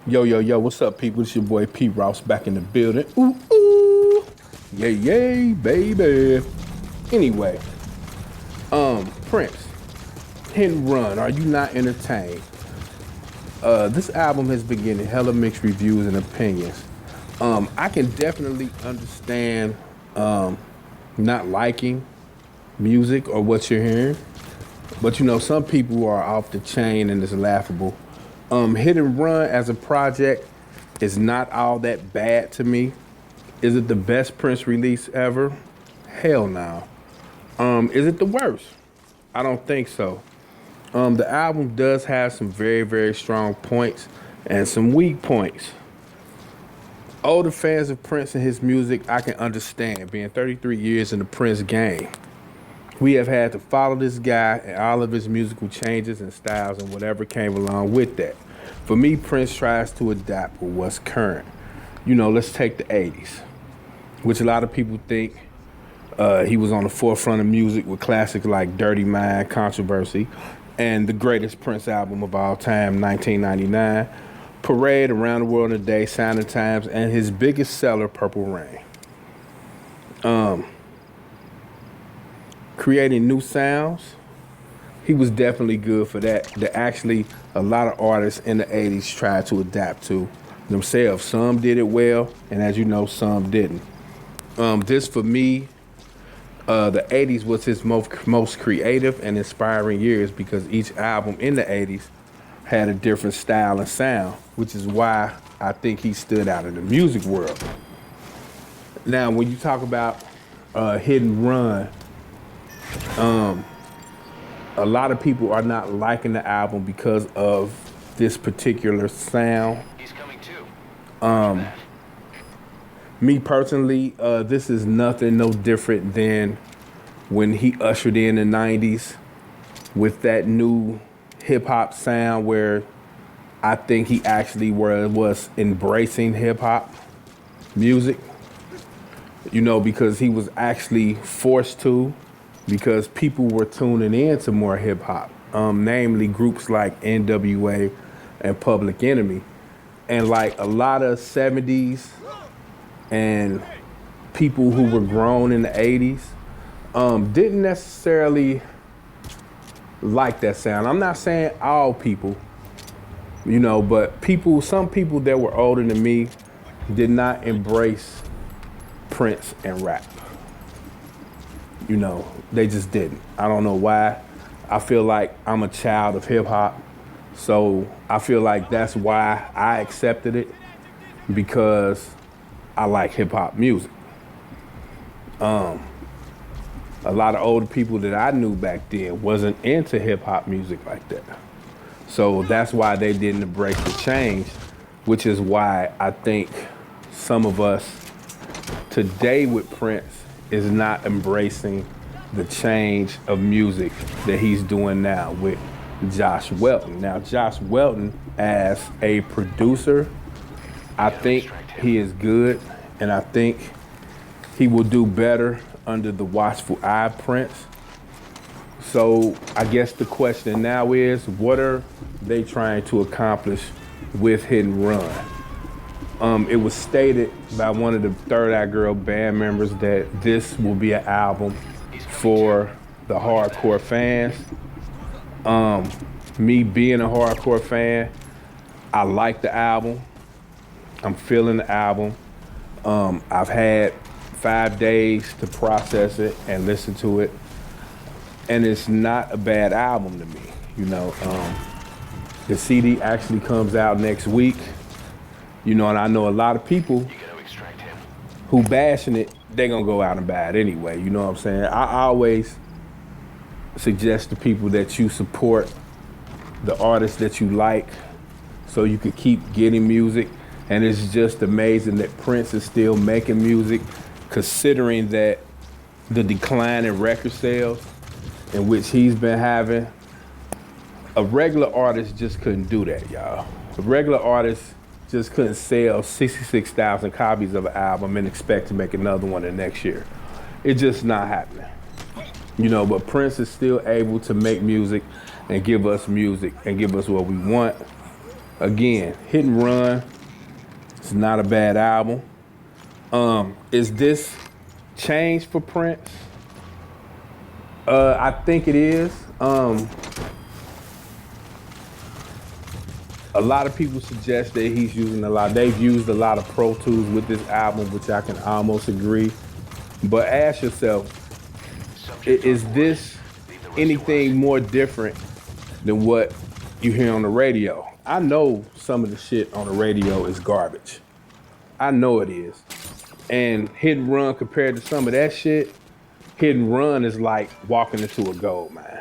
Yo, yo, yo, what's up, people? It's your boy P. Ross back in the building. Ooh, ooh. Yay, yay, baby. Anyway, Prince, Hit and Run, Are You Not Entertained? This album has been getting hella mixed reviews and opinions. I can definitely understand not liking music or what you're hearing. But you know, some people are off the chain and it's laughable. Hit and Run as a project is not all that bad to me. Is it the best Prince release ever? Hell no. Is it the worst? I don't think so. The album does have some very, very strong points and some weak points. Older fans of Prince and his music, I can understand. Being 33 years in the Prince game, we have had to follow this guy and all of his musical changes and styles and whatever came along with that. For me, Prince tries to adapt with what's current. You know, let's take the 80s, which a lot of people think he was on the forefront of music with classics like Dirty Mind, Controversy, and the greatest Prince album of all time, 1999, Parade, Around the World in a Day, Sign of Times, and his biggest seller, Purple Rain. Creating new sounds, he was definitely good for that. That actually a lot of artists in the 80s tried to adapt to themselves. Some did it well, and as you know, some didn't. This for me, the 80s was his most creative and inspiring years because each album in the 80s had a different style and sound, which is why I think he stood out in the music world. Now, when you talk about Hit and Run, a lot of people are not liking the album because of this particular sound. He's coming too. Me personally, this is nothing no different than when he ushered in the 90s with that new hip hop sound where I think he actually was embracing hip hop music, you know, because he was actually forced to, because people were tuning in to more hip hop, namely groups like NWA and Public Enemy. And like a lot of 70s and people who were grown in the 80s didn't necessarily like that sound. I'm not saying all people, you know, but some people that were older than me did not embrace Prince and rap. You know, they just didn't. I don't know why. I feel like I'm a child of hip hop, so I feel like that's why I accepted it, because I like hip hop music. A lot of older people that I knew back then wasn't into hip hop music like that. So that's why they didn't embrace the change, which is why I think some of us today with Prince is not embracing the change of music that he's doing now with Josh Welton. Now, Josh Welton as a producer, I think he is good, and I think he will do better under the watchful eye of Prince. So I guess the question now is, what are they trying to accomplish with Hit and Run? It was stated by one of the Third Eye Girl band members that this will be an album for the hardcore fans. Me being a hardcore fan, I like the album. I'm feeling the album. I've had 5 days to process it and listen to it, and it's not a bad album to me. You know, the CD actually comes out next week. You know, and I know a lot of people who bashing it, they're gonna go out and buy it anyway. You know what I'm saying? I always suggest to people that you support the artists that you like so you could keep getting music. And it's just amazing that Prince is still making music, considering that the decline in record sales in which he's been having. A regular artist just couldn't do that, y'all. A regular artist just couldn't sell 66,000 copies of an album and expect to make another one the next year. It's just not happening. You know, but Prince is still able to make music and give us what we want. Again, Hit and Run. It's not a bad album. Is this change for Prince? I think it is. A lot of people suggest that he's using a lot. They've used a lot of Pro Tools with this album, which I can almost agree. But ask yourself, is this anything more different than what you hear on the radio? I know some of the shit on the radio is garbage. I know it is. And Hit and Run compared to some of that shit, Hit and Run is like walking into a gold mine.